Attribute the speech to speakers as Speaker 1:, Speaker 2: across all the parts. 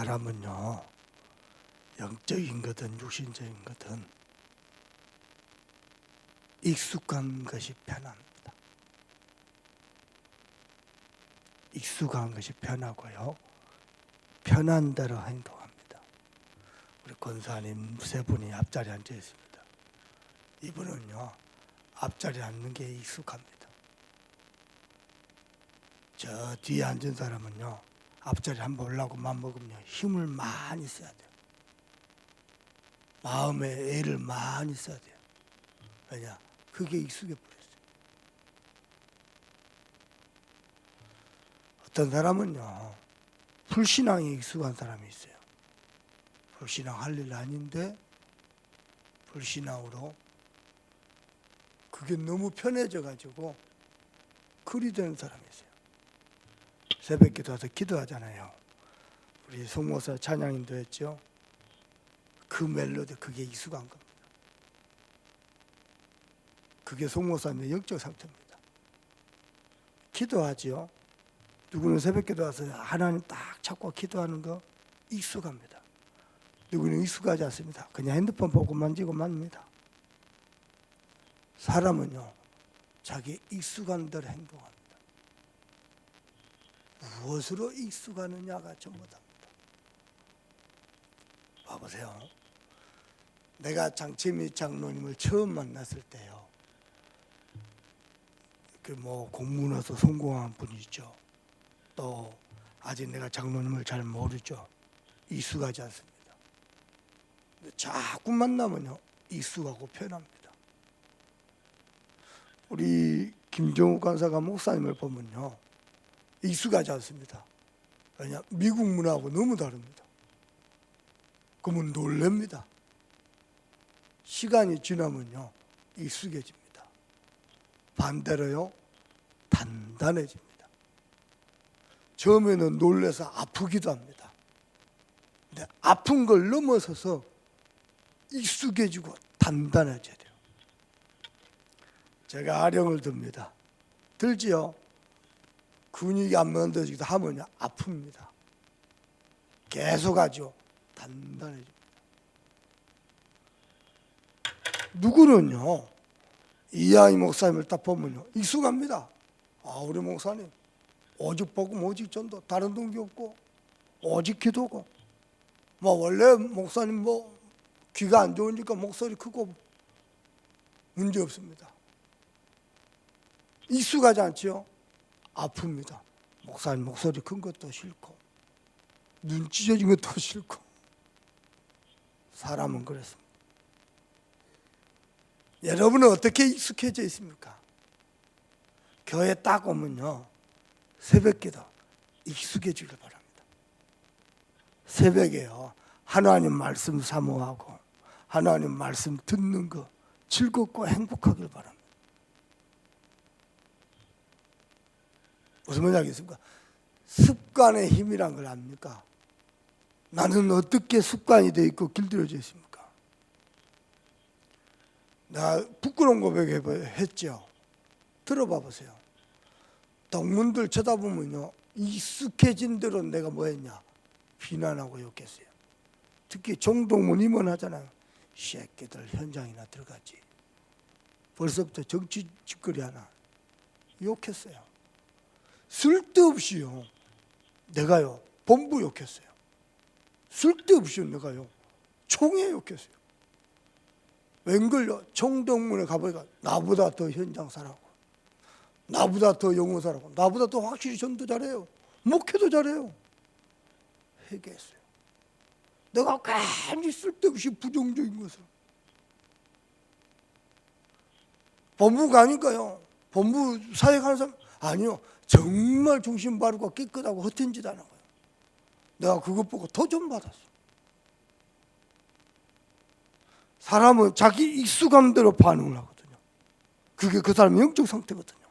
Speaker 1: 사람은요, 영적인 거든 육신적인 거든 익숙한 것이 편합니다. 익숙한 것이 편하고요, 편한 대로 행동합니다. 우리 권사님 세 분이 앞자리에 앉아 있습니다. 이분은요, 앞자리에 앉는 게 익숙합니다. 저 뒤에 앉은 사람은요, 앞자리 한번 올라오고 맘먹으면 힘을 많이 써야 돼요. 마음에 애를 많이 써야 돼요. 왜냐? 그게 익숙해 버렸어요. 어떤 사람은요, 불신앙에 익숙한 사람이 있어요. 불신앙 할 일 아닌데 불신앙으로 그게 너무 편해져 가지고 그리 되는 사람이 있어요. 새벽 기도와서 기도하잖아요. 우리 송모사 찬양인도 했죠. 그 멜로디, 그게 익숙한 겁니다. 그게 송모사님의 영적 상태입니다. 기도하지요. 누구는 새벽 기도 와서 하나님 딱 찾고 기도하는 거 익숙합니다. 누구는 익숙하지 않습니다. 그냥 핸드폰 보고 만지고 맙니다. 사람은요, 자기 익숙한 대로 행동합니다. 무엇으로 익숙하느냐가 전부답니다. 봐보세요. 내가 장채미 장로님을 처음 만났을 때요, 그 공문에서 성공한 분이죠. 또 아직 내가 장로님을 잘 모르죠. 익숙하지 않습니다. 근데 자꾸 만나면요, 익숙하고 편합니다. 우리 김정욱 간사가 목사님을 보면요, 익숙하지 않습니다. 왜냐? 미국 문화하고 너무 다릅니다. 그러면 놀랍니다. 시간이 지나면요, 익숙해집니다. 반대로요, 단단해집니다. 처음에는 놀라서 아프기도 합니다. 근데 아픈 걸 넘어서서 익숙해지고 단단해져야 돼요. 제가 아령을 듭니다. 들지요? 근육이 안 만들어지기도 하면요, 아픕니다. 계속 하죠. 단단해집니다. 누구는요, 이하이 목사님을 딱 보면요, 익숙합니다. 아, 우리 목사님 오직 복음 오직 전도, 다른 동기 없고 오직 기도고, 원래 목사님 귀가 안 좋으니까 목소리 크고 문제 없습니다. 익숙하지 않지요? 아픕니다. 목사님 목소리 큰 것도 싫고 눈 찢어진 것도 싫고. 사람은 그렇습니다. 여러분은 어떻게 익숙해져 있습니까? 교회 딱 오면요, 새벽기도 익숙해지길 바랍니다. 새벽에요, 하나님 말씀 사모하고 하나님 말씀 듣는 거 즐겁고 행복하길 바랍니다. 무슨 말이겠습니까? 습관의 힘이란 걸 압니까? 나는 어떻게 습관이 되어 있고 길들여져 있습니까? 나 부끄러운 고백 했죠. 들어봐 보세요. 동문들 쳐다보면요, 익숙해진 대로 내가 뭐 했냐? 비난하고 욕했어요. 특히 정동문 임원 하잖아요. 새끼들 현장이나 들어가지. 벌써부터 정치 짓거리 하나. 욕했어요. 쓸데없이요, 내가요 본부 욕했어요. 쓸데없이요, 내가요 총회 욕했어요. 웬걸요? 정동문에 가보니까 나보다 더 현장 사라고, 나보다 더 영어 사라고, 나보다 더 확실히 전도 잘해요, 목회도 잘해요. 회개했어요. 내가 괜히 쓸데없이 부정적인 것을. 본부 가니까요, 본부 사역하는 사람, 아니요, 정말 중심 바르고 깨끗하고 허튼 짓 하는 거예요. 내가 그것 보고 도전 받았어. 사람은 자기 익숙함대로 반응을 하거든요. 그게 그 사람의 영적 상태거든요.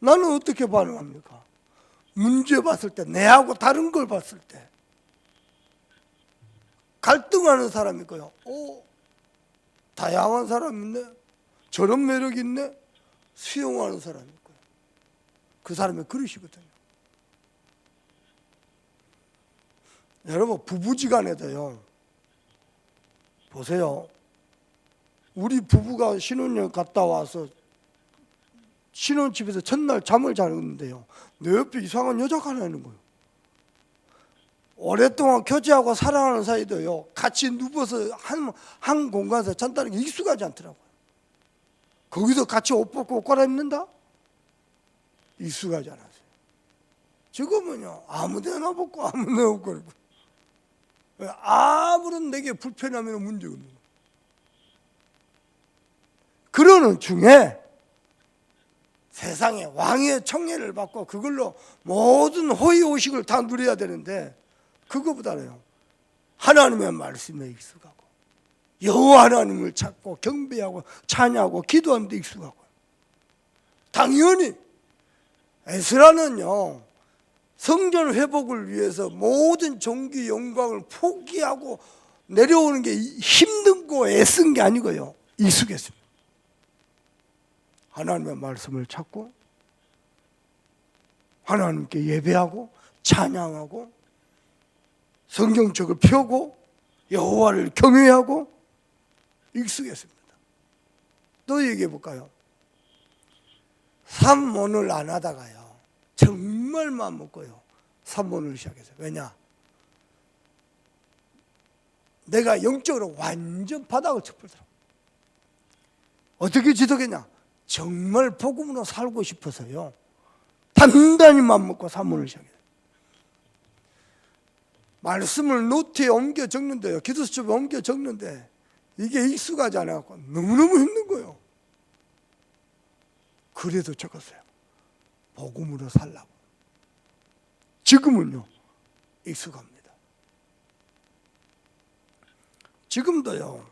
Speaker 1: 나는 어떻게 반응합니까? 문제 봤을 때, 내하고 다른 걸 봤을 때 갈등하는 사람이 있고요, 다양한 사람이 있네, 저런 매력이 있네, 수용하는 사람이 있고요. 그 사람의 그릇이거든요. 여러분 부부지간에도요. 보세요. 우리 부부가 신혼여행 갔다 와서 신혼집에서 첫날 잠을 자는데요. 내 옆에 이상한 여자가 하나 있는 거예요. 오랫동안 교제하고 사랑하는 사이도요. 같이 누워서 한 공간에서 잔다는 게 익숙하지 않더라고요. 거기서 같이 옷 벗고 옷 갈아입는다? 익숙하지 않았어요. 지금은요. 아무데나 벗고 아무데나 옷 갈아입고 아무런 내게 불편하면 문제가 없는 거예요. 그러는 중에 세상에 왕의 청례를 받고 그걸로 모든 호의호식을 다 누려야 되는데 그거보다는요. 하나님의 말씀에 익숙하고 여호와 하나님을 찾고 경배하고 찬양하고 기도하는 데 익숙하고 당연히 에스라는요. 성전 회복을 위해서 모든 존귀 영광을 포기하고 내려오는 게 힘든 거 애쓴 게 아니고요. 익숙했습니다. 하나님의 말씀을 찾고 하나님께 예배하고 찬양하고 성경책을 펴고 여호와를 경외하고 익숙했습니다. 또 얘기해 볼까요? 삼문을 안 하다가요. 정말 마음 먹고요. 삼문을 시작했어요. 왜냐? 내가 영적으로 완전 바닥을 쳐버리더라고요. 어떻게 지도겠냐? 정말 복음으로 살고 싶어서요. 단단히 마음 먹고 삼문을 시작했어요. 말씀을 노트에 옮겨 적는데요. 기도수첩에 옮겨 적는데 이게 익숙하지 않아서 너무너무 힘든 거예요. 그래도 적었어요. 복음으로 살라고. 지금은요. 익숙합니다. 지금도요.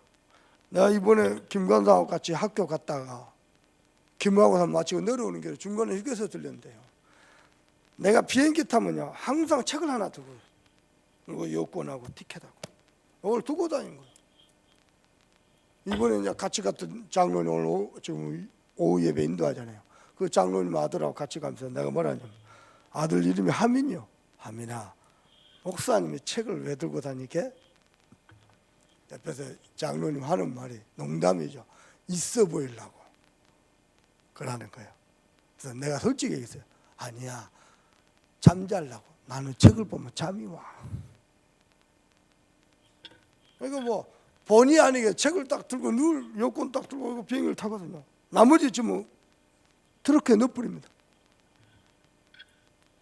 Speaker 1: 내가 이번에 김관사하고 같이 학교 갔다가 기말고사 마치고 내려오는 길에 중간에 휴게소 들렸는데요. 내가 비행기 타면요. 항상 책을 하나 두고 그리고 여권하고 티켓하고 이걸 두고 다니는 거예요. 이번에 이제 같이 갔던 장로님 오늘 지금 오후 예배 인도하잖아요. 그 장로님 아들하고 같이 가면서 내가 뭐라냐면 아들 이름이 하민이요. 하민아, 목사님이 책을 왜 들고 다니게? 옆에서 장로님 하는 말이 농담이죠. 있어 보이려고 그러는 거예요. 그래서 내가 솔직히 얘기했어요. 아니야, 잠자려고. 나는 책을 보면 잠이 와. 그러니까 뭐 본의 아니게 책을 딱 들고 늘 여권 딱 들고 비행기를 타거든요. 나머지 지금 트럭에 넣어버립니다.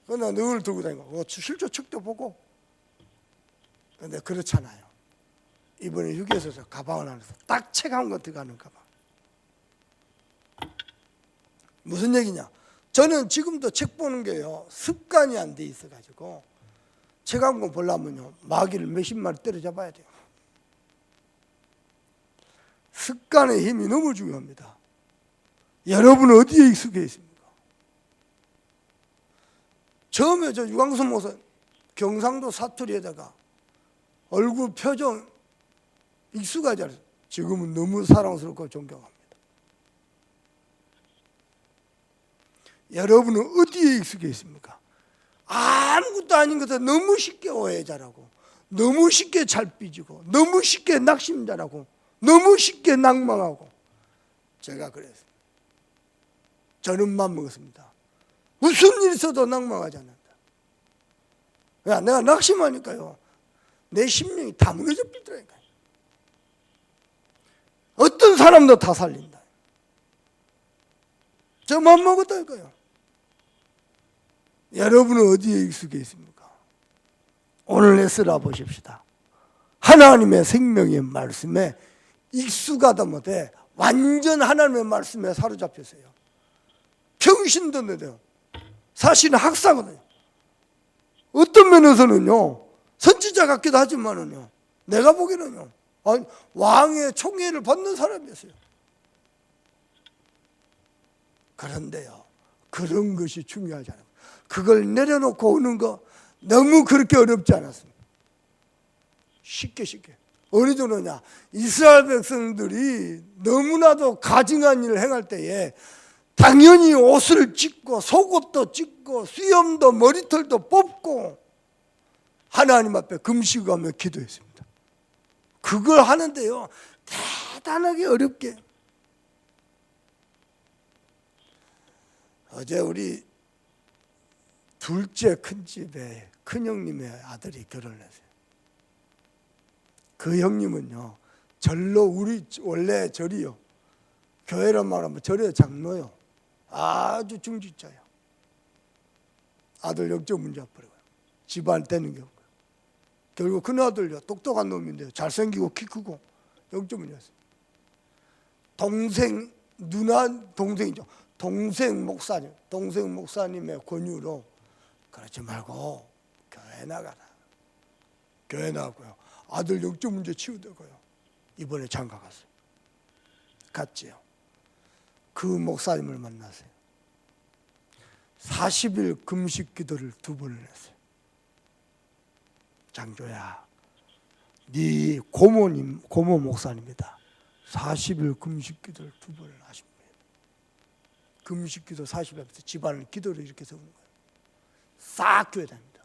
Speaker 1: 그러나 늘 들고 다니고 실제 책도 보고. 그런데 그렇잖아요. 이번에 휴게소에서 가방을 안에서 딱 책 한 권 들어가는 가방. 무슨 얘기냐? 저는 지금도 책 보는 게요 습관이 안 돼 있어가지고 책 한 권 보려면요 마귀를 몇십 마리 때려잡아야 돼요. 습관의 힘이 너무 중요합니다. 여러분은 어디에 익숙해 있습니까? 처음에 저 유광수 목사 경상도 사투리에다가 얼굴 표정 익숙하지 않아요. 지금은 너무 사랑스럽고 존경합니다. 여러분은 어디에 익숙해 있습니까? 아무것도 아닌 것을 너무 쉽게 오해자라고, 너무 쉽게 잘 삐지고, 너무 쉽게 낙심자라고, 너무 쉽게 낭망하고. 제가 그랬어요. 저는 맘 먹었습니다. 무슨 일 있어도 낭망하지 않는다. 야, 내가 낙심하니까요 내 심령이 다 무너져 버리더라니까요. 어떤 사람도 다 살린다. 저 맘 먹었다니까요. 여러분은 어디에 익숙해 있습니까? 오늘 에스라 보십시다. 하나님의 생명의 말씀에 익숙하다 못해 완전 하나님의 말씀에 사로잡혔어요. 평신도 내요. 사실은 학사거든요. 어떤 면에서는요 선지자 같기도 하지만은요 내가 보기에는요 왕의 총애를 받는 사람이었어요. 그런데요 그런 것이 중요하지 않아요. 그걸 내려놓고 오는 거 너무 그렇게 어렵지 않았습니다. 쉽게 어느 정도냐, 이스라엘 백성들이 너무나도 가증한 일을 행할 때에 당연히 옷을 찢고 속옷도 찢고 수염도 머리털도 뽑고 하나님 앞에 금식하며 기도했습니다. 그걸 하는데요, 대단하게 어렵게. 어제 우리 둘째 큰 집에 큰 형님의 아들이 결혼했어요. 그 형님은요, 절로, 우리 원래 절이요, 교회란 말하면 절의 장로요, 아주 중직자예요. 아들 영적 문제 앞으로요, 집안 되는 게 없고요. 결국 큰 아들요, 똑똑한 놈인데요, 잘생기고 키 크고 영적 문제였어요. 동생, 누나, 동생이죠. 동생 목사님의 권유로 그러지 말고 교회 나가라. 교회 나가고요, 아들 영적 문제 치우더고요. 이번에 장가 갔어요. 갔지요. 그 목사님을 만나세요. 40일 금식 기도를 2번을 했어요. 장조야, 네 고모 목사님이다. 40일 금식 기도를 2번을 하신 거예요. 금식 기도 40일 하면서 집안을 기도를 이렇게 세우는 거예요. 싹 교회 다닙니다.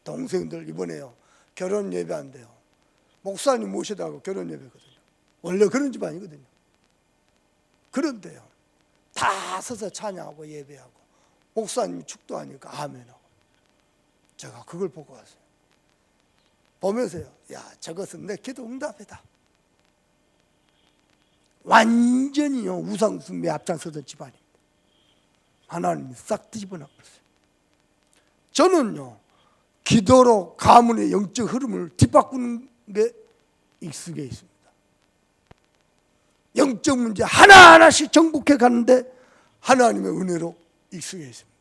Speaker 1: 동생들 이번에요, 결혼 예배한대요. 목사님 모시다가 결혼 예배거든요. 원래 그런 집안이거든요. 그런데요, 다 서서 찬양하고 예배하고 목사님이 축도하니까 아멘하고. 제가 그걸 보고 왔어요. 보면서요, 야, 저것은 내 기도 응답이다. 완전히요, 우상숭배에 앞장서던 집안입니다. 하나님이 싹 뒤집어 놔버렸어요. 저는요, 기도로 가문의 영적 흐름을 뒤바꾸는 게 익숙해 있습니다. 영적 문제 하나하나씩 정복해 가는데 하나님의 은혜로 익숙해 있습니다.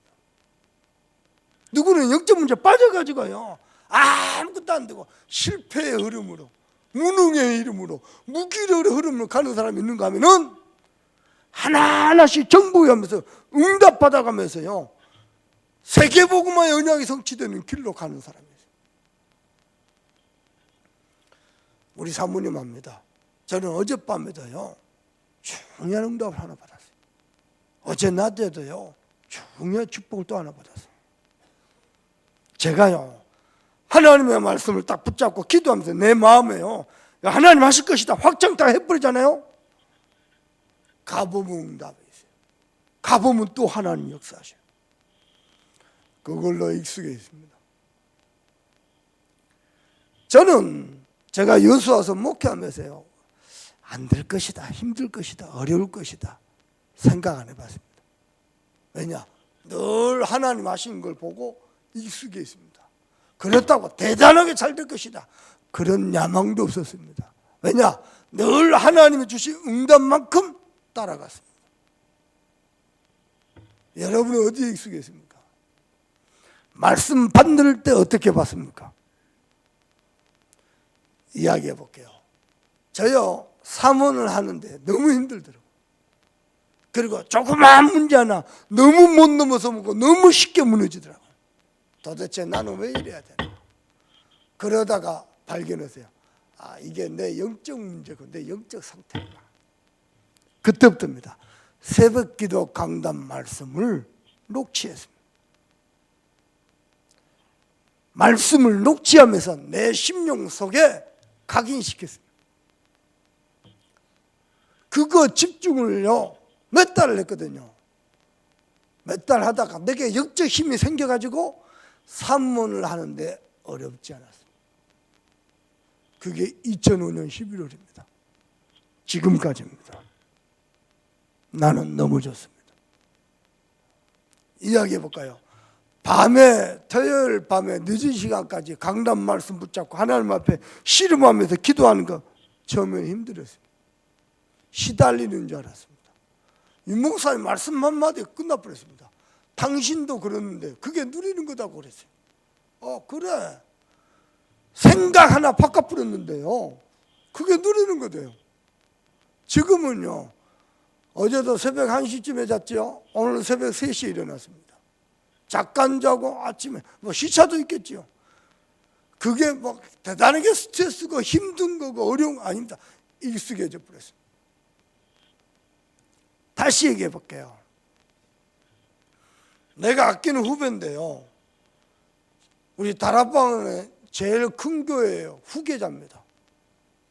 Speaker 1: 누구는 영적 문제 빠져가지고요, 아무것도 안 되고 실패의 흐름으로, 무능의 이름으로, 무기력의 흐름으로 가는 사람이 있는가 하면은 하나하나씩 정복하면서 응답받아가면서요, 세계복음화의 언약이 성취되는 길로 가는 사람이에요. 우리 사모님 합니다. 저는 어젯밤에도요, 중요한 응답을 하나 받았어요. 어제 낮에도요, 중요한 축복을 또 하나 받았어요. 제가요, 하나님의 말씀을 딱 붙잡고 기도하면서 내 마음에요, 하나님 하실 것이다 확정 딱 해버리잖아요. 가보면 응답이 있어요. 가보면 또 하나님 역사하셔요. 그걸로 익숙해 있습니다. 저는 제가 여수 와서 목회하면서요, 안 될 것이다, 힘들 것이다, 어려울 것이다 생각 안 해봤습니다. 왜냐? 늘 하나님 하시는 걸 보고 익숙해 있습니다. 그렇다고 대단하게 잘 될 것이다, 그런 야망도 없었습니다. 왜냐? 늘 하나님이 주신 응답만큼 따라갔습니다. 여러분은 어디에 익숙해 있습니까? 말씀 받을 때 어떻게 받습니까? 이야기해 볼게요. 저요, 사모를 하는데 너무 힘들더라고요. 그리고 조그마한 문제 하나 너무 못 넘어서 먹고 너무 쉽게 무너지더라고요. 도대체 나는 왜 이래야 되나? 그러다가 발견했어요. 아, 이게 내 영적 문제고 내 영적 상태구나. 그때부터입니다. 새벽기도 강단 말씀을 녹취했습니다. 말씀을 녹취하면서 내 심령 속에 각인시켰습니다. 그거 집중을요, 몇 달을 했거든요. 몇 달 하다가 내게 영적 힘이 생겨가지고 산문을 하는데 어렵지 않았습니다. 그게 2005년 11월입니다. 지금까지입니다. 나는 넘어졌습니다. 이야기해 볼까요? 밤에, 토요일 밤에 늦은 시간까지 강단 말씀 붙잡고 하나님 앞에 씨름하면서 기도하는 거 처음에는 힘들었습니다. 시달리는 줄 알았습니다. 이 목사님 말씀 한마디에 끝나버렸습니다. 당신도 그러는데 그게 누리는 거다고 그랬어요. 그래. 생각 하나 바꿔 뿌렸는데요, 그게 누리는 거대요. 지금은요, 어제도 새벽 1시쯤에 잤죠. 오늘 새벽 3시에 일어났습니다. 잠깐 자고 아침에 시차도 있겠죠. 그게 대단하게 스트레스고 힘든 거고 어려운 거 아닙니다. 익숙해져 버렸습니다. 다시 얘기해 볼게요. 내가 아끼는 후배인데요, 우리 다락방에 제일 큰 교회예요. 후계자입니다.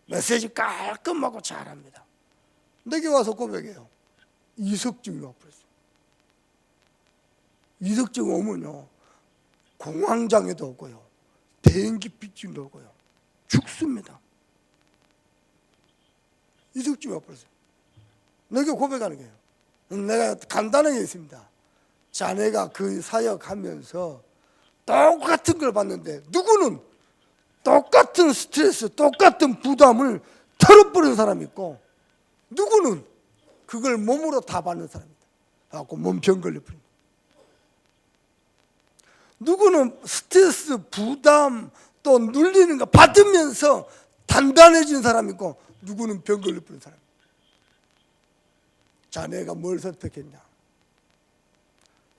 Speaker 1: 메시지 깔끔하고 잘합니다. 내게 와서 고백해요. 이석증이 와버렸어요. 이석증 오면요, 공황장애도 오고요, 대인기피증도 오고요, 죽습니다. 이석증이 와버렸어요. 내게 고백하는 거예요. 내가 간단하게 했습니다. 자네가 그 사역하면서 똑같은 걸 봤는데 누구는 똑같은 스트레스, 똑같은 부담을 털어버리는 사람이 있고, 누구는 그걸 몸으로 다 받는 사람입니다. 그래갖고 몸병 걸려버립니다. 누구는 스트레스, 부담, 또 눌리는 거 받으면서 단단해진 사람이 있고, 누구는 병 걸려버린 사람입니다. 자네가 뭘 선택했냐?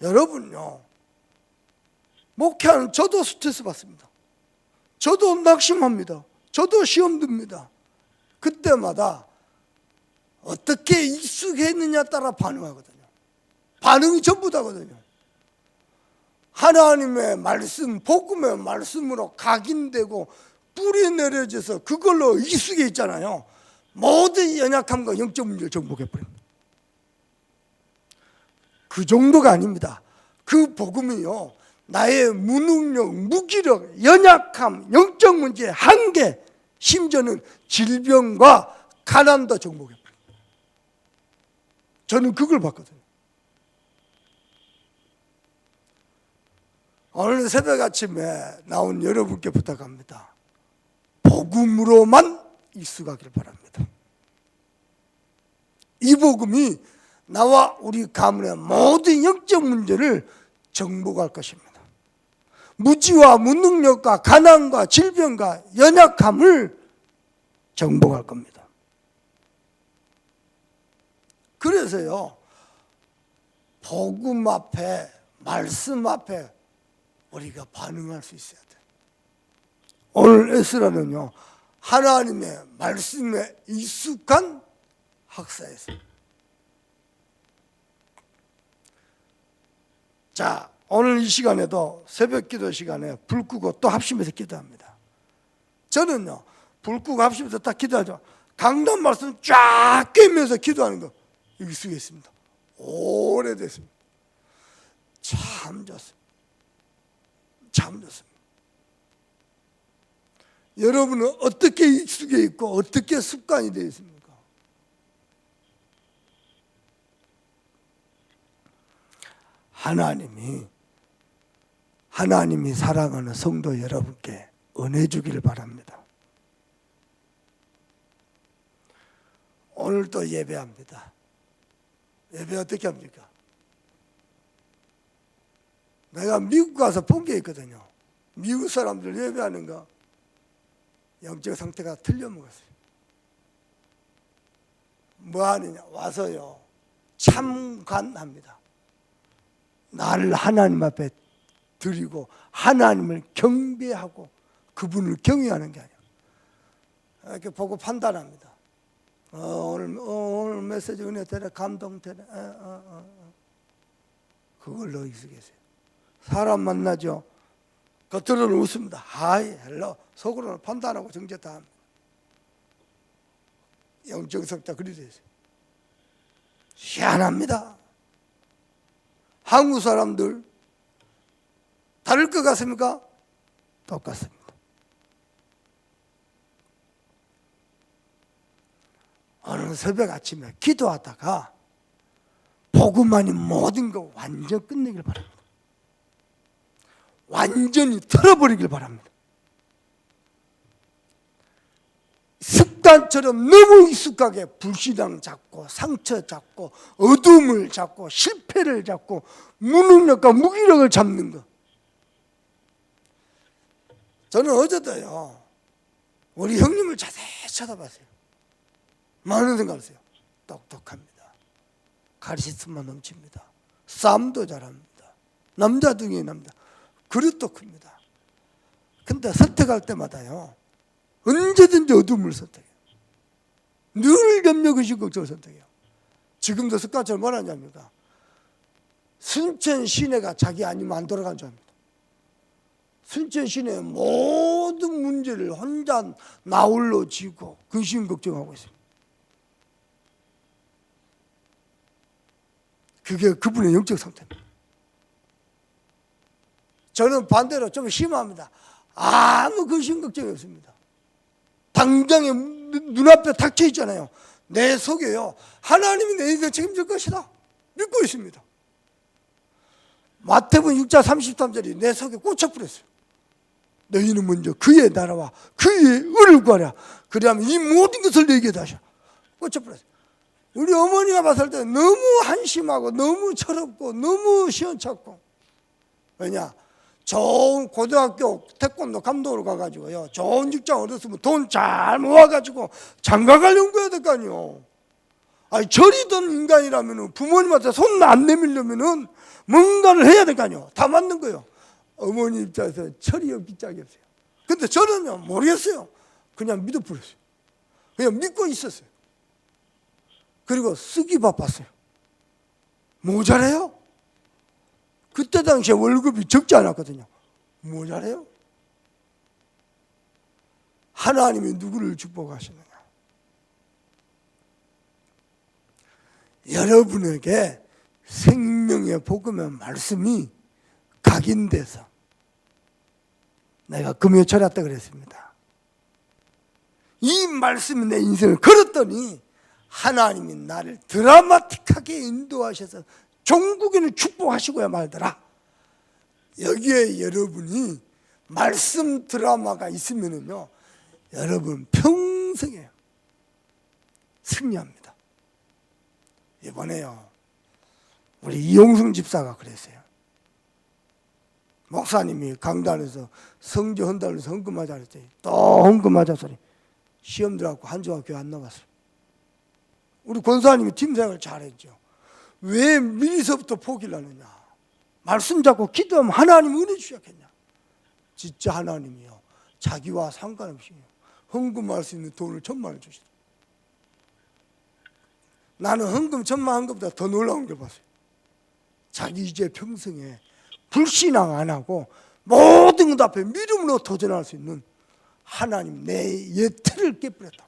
Speaker 1: 여러분요, 목회하는 저도 스트레스 받습니다. 저도 낙심합니다. 저도 시험 듭니다. 그때마다 어떻게 익숙했느냐에 따라 반응하거든요. 반응이 전부 다거든요. 하나님의 말씀, 복음의 말씀으로 각인되고 뿌리 내려져서 그걸로 익숙해 있잖아요. 모든 연약함과 영적 문제를 정복해버립니다. 그 정도가 아닙니다. 그 복음이요, 나의 무능력, 무기력, 연약함, 영적 문제, 한계, 심지어는 질병과 가난도 정복해버립니다. 저는 그걸 봤거든요. 오늘 새벽 아침에 나온 여러분께 부탁합니다. 복음으로만 익숙하기를 바랍니다. 이 복음이 나와 우리 가문의 모든 영적 문제를 정복할 것입니다. 무지와 무능력과 가난과 질병과 연약함을 정복할 겁니다. 그래서요, 복음 앞에, 말씀 앞에 우리가 반응할 수 있어야 돼요. 오늘 에스라는요, 하나님의 말씀에 익숙한 학사였습니다. 자, 오늘 이 시간에도 새벽 기도 시간에 불 끄고 또 합심해서 기도합니다. 저는요, 불 끄고 합심해서 딱 기도하죠. 강단 말씀 쫙 깨면서 기도하는 거 익숙했습니다. 오래됐습니다. 참 좋습니다. 참 좋습니다. 여러분은 어떻게 익숙해 있고 어떻게 습관이 되어 있습니까? 하나님이 사랑하는 성도 여러분께 은혜 주기를 바랍니다. 오늘도 예배합니다. 예배 어떻게 합니까? 내가 미국 가서 본 게 있거든요. 미국 사람들 예배하는 거 영적 상태가 틀려먹었어요. 뭐 하느냐? 와서요, 참관합니다. 나를 하나님 앞에 드리고 하나님을 경배하고 그분을 경외하는 게 아니라 이렇게 보고 판단합니다. 오늘 메시지 은혜 되네, 감동 되네. 그걸로 익숙해져요. 사람 만나죠. 겉으로는 웃습니다. 하이, 헬로. 속으로는 판단하고 정죄 다 합니다. 영적 성자 그리 되어 있어요. 희한합니다. 한국 사람들 다를 것 같습니까? 똑같습니다. 오늘 새벽 아침에 기도하다가 복음만이 모든 거 완전 끝내길 바랍니다. 완전히 털어버리길 바랍니다. 습관처럼 너무 익숙하게 불신앙 잡고 상처 잡고 어둠을 잡고 실패를 잡고 무능력과 무기력을 잡는 것. 저는 어제도요, 우리 형님을 자세히 쳐다봤어요. 많은 생각을 했어요. 똑똑합니다. 카리스마 넘칩니다. 싸움도 잘합니다. 남자 중에 남자. 그릇도 큽니다. 근데 선택할 때마다요, 언제든지 어둠을 선택해요. 늘 염려의식 걱정을 선택해요. 지금도 습관처럼 뭐라냐니까, 순천 시내가 자기 아니면 안 돌아간 줄 압니다. 순천시내 모든 문제를 혼자 나홀로 지고 근심 걱정하고 있습니다. 그게 그분의 영적 상태입니다. 저는 반대로 좀 심합니다. 아무 근심 걱정이 없습니다. 당장에 눈앞에 닥쳐 있잖아요. 내 속에요, 하나님이 내 인생 책임질 것이다 믿고 있습니다. 마태복음 6장 33절이 내 속에 꽂혀버렸어요. 너희는 먼저 그의 나라와 그의 의를 구하라. 그리하면 이 모든 것을 너희에게 다시 꽂혀버렸어요. 우리 어머니가 봤을 때 너무 한심하고 너무 철없고 너무 시원찮고, 왜냐, 좋은 고등학교 태권도 감독으로 가가지고요, 좋은 직장 얻었으면 돈 잘 모아가지고 장가갈 연구해야 될 거 아니에요. 아니, 저리던 인간이라면 부모님한테 손 안 내밀려면 뭔가를 해야 될 거 아니에요. 다 맞는 거예요. 어머니 입장에서 철이 없기 짝이 없어요. 근데 저는요, 모르겠어요. 그냥 믿어버렸어요. 그냥 믿고 있었어요. 그리고 쓰기 바빴어요. 모자라요? 그때 당시에 월급이 적지 않았거든요. 모자라요? 하나님이 누구를 축복하시느냐? 여러분에게 생명의 복음의 말씀이 각인돼서, 내가 금요 철학다 그랬습니다. 이 말씀이 내 인생을 걸었더니 하나님이 나를 드라마틱하게 인도하셔서 종국에는 축복하시고야 말더라. 여기에 여러분이 말씀 드라마가 있으면은요, 여러분 평생에 승리합니다. 이번에요, 우리 이용승 집사가 그랬어요. 목사님이 강단에서 성주 헌달에서 헌금하자 그랬더니 또 헌금하자 소리. 시험 들어갖고 한 주가 교회 안 나갔어요. 우리 권사님이 팀생활 잘했죠. 왜 미리서부터 포기를 하느냐? 말씀 잡고 기도하면 하나님 은혜 주셨겠냐? 진짜 하나님이요, 자기와 상관없이 헌금할 수 있는 돈을 1,000만 원 주시다. 나는 헌금 1,000만 원 한 것보다 더 놀라운 걸 봤어요. 자기 이제 평생에 불신앙 안 하고 모든 것 앞에 믿음으로 도전할 수 있는 하나님, 내 예틀을 깨버렸다.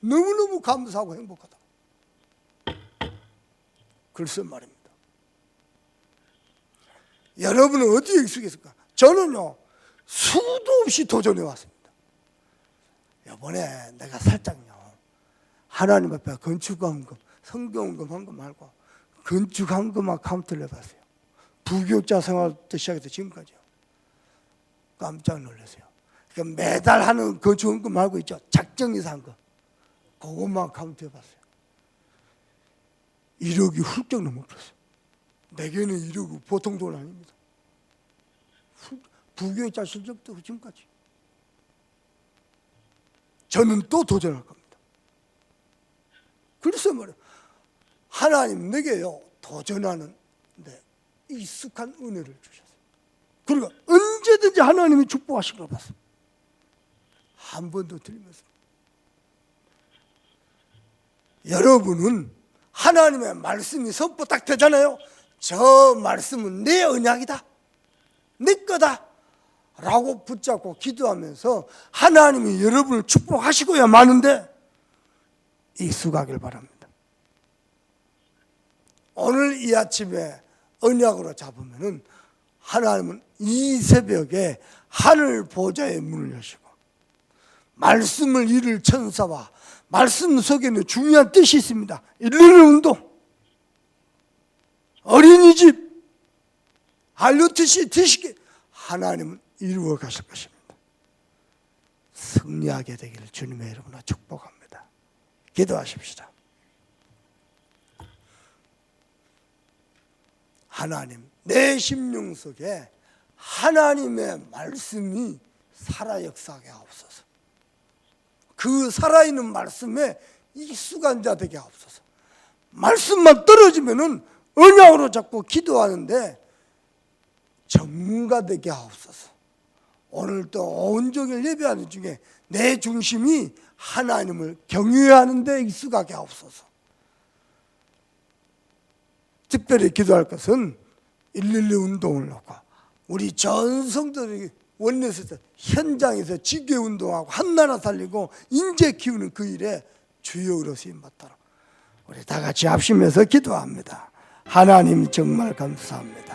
Speaker 1: 너무너무 감사하고 행복하다. 글쎄 말입니다. 여러분은 어디에 익숙했을까? 저는요, 수도 없이 도전해 왔습니다. 이번에 내가 살짝요, 하나님 앞에 건축헌금, 성경헌금 한 거 말고 건축헌금 아카운트를 해봤어요. 부교육자 생활부터 시작해서 지금까지요. 깜짝 놀랐어요. 그러니까 매달 하는 건축헌금 말고 있죠, 작정해서 한 거, 그것만 아카운트 해봤어요. 1억이 훌쩍 넘어버렸어요. 내게는 1억이 보통 돈 아닙니다. 부교육자 실적도 지금까지. 저는 또 도전할 겁니다. 그래서 말이에요, 하나님 내게요, 도전하는 데 익숙한 은혜를 주셨어요. 그리고 언제든지 하나님이 축복하신 걸 봤어요. 한 번도 틀리면서. 여러분은 하나님의 말씀이 선포 딱 되잖아요. 저 말씀은 내 언약이다, 내 거다 라고 붙잡고 기도하면서 하나님이 여러분을 축복하시고야 마는데 익숙하길 바랍니다. 오늘 이 아침에 언약으로 잡으면은 하나님은 이 새벽에 하늘 보좌의 문을 여시고 말씀을 이룰 천사와 말씀 속에는 중요한 뜻이 있습니다. 일르는 운동, 어린이집, 알루트시 드시게 하나님은 이루어 가실 것입니다. 승리하게 되기를 주님의 이름으로 축복합니다. 기도하십시다. 하나님, 내 심령 속에 하나님의 말씀이 살아 역사하게 하옵소서. 그 살아있는 말씀에 익숙한 자 되게 하옵소서. 말씀만 떨어지면은 언약으로 잡고 기도하는데 전문가 되게 하옵소서. 오늘 또 온종일 예배하는 중에 내 중심이 하나님을 경외하는 데 익숙하게 하옵소서. 특별히 기도할 것은 112 운동을 놓고 우리 전 성도들이 원내에서 현장에서 지교 운동하고 한나라 살리고 인재 키우는 그 일에 주역으로 쓰임 받도록 우리 다 같이 합심해서 기도합니다. 하나님 정말 감사합니다.